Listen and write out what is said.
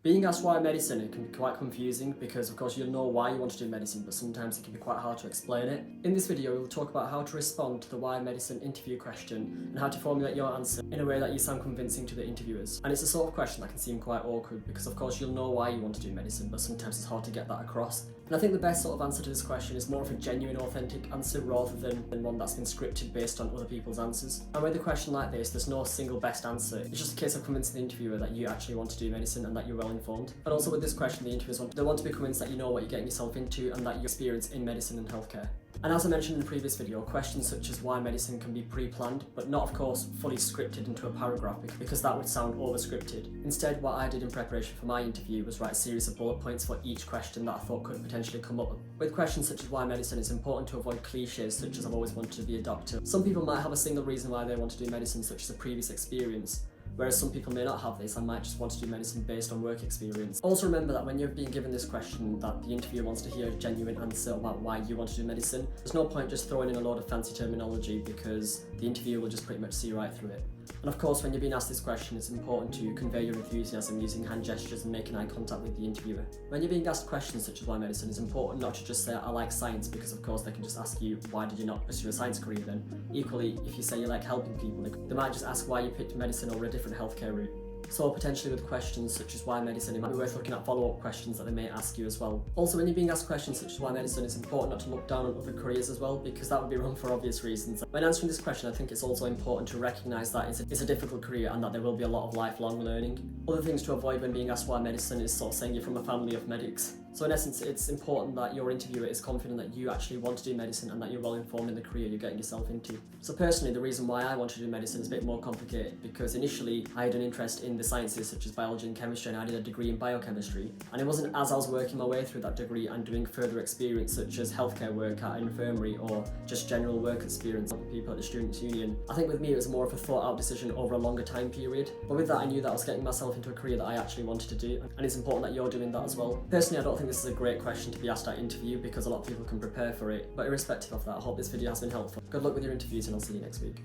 Being asked why medicine, it can be quite confusing because of course you'll know why you want to do medicine, but sometimes it can be quite hard to explain it. In this video we'll talk about how to respond to the why medicine interview question and how to formulate your answer in a way that you sound convincing to the interviewers. And it's a sort of question that can seem quite awkward because of course you'll know why you want to do medicine, but sometimes it's hard to get that across. And I think the best sort of answer to this question is more of a genuine, authentic answer rather than one that's been scripted based on other people's answers. And with a question like this, there's no single best answer. It's just a case of convincing the interviewer that you actually want to do medicine and that you're well informed. And also with this question, the interviewers want to be convinced that you know what you're getting yourself into and that you're experienced in medicine and healthcare. And as I mentioned in the previous video, questions such as why medicine can be pre-planned, but not of course fully scripted into a paragraph because that would sound over-scripted. Instead, what I did in preparation for my interview was write a series of bullet points for each question that I thought could potentially come up. With questions such as why medicine, it's important to avoid cliches such as I've always wanted to be a doctor. Some people might have a single reason why they want to do medicine, such as a previous experience, whereas some people may not have this and might just want to do medicine based on work experience. Also remember that when you're being given this question, that the interviewer wants to hear a genuine answer about why you want to do medicine. There's no point just throwing in a load of fancy terminology because the interviewer will just pretty much see right through it. And of course, when you're being asked this question, it's important to convey your enthusiasm using hand gestures and making eye contact with the interviewer. When you're being asked questions such as why medicine, it's important not to just say I like science, because of course they can just ask you why did you not pursue a science career then. Equally, if you say you like helping people, they might just ask why you picked medicine over a different healthcare route. So potentially with questions such as why medicine, it might be worth looking at follow-up questions that they may ask you as well. Also, when you're being asked questions such as why medicine, it's important not to look down on other careers as well, because that would be wrong for obvious reasons. When answering this question, I think it's also important to recognise that it's a difficult career and that there will be a lot of lifelong learning. Other things to avoid when being asked why medicine is sort of saying you're from a family of medics. So in essence, it's important that your interviewer is confident that you actually want to do medicine and that you're well informed in the career you're getting yourself into. So personally, the reason why I wanted to do medicine is a bit more complicated because initially I had an interest in the sciences such as biology and chemistry, and I did a degree in biochemistry. And it wasn't as I was working my way through that degree and doing further experience such as healthcare work at an infirmary or just general work experience with people at the Students' Union. I think with me it was more of a thought out decision over a longer time period. But with that I knew that I was getting myself into a career that I actually wanted to do, and it's important that you're doing that as well. Personally, I don't think this is a great question to be asked at interview because a lot of people can prepare for it, but irrespective of that, I hope this video has been helpful. Good luck with your interviews and I'll see you next week.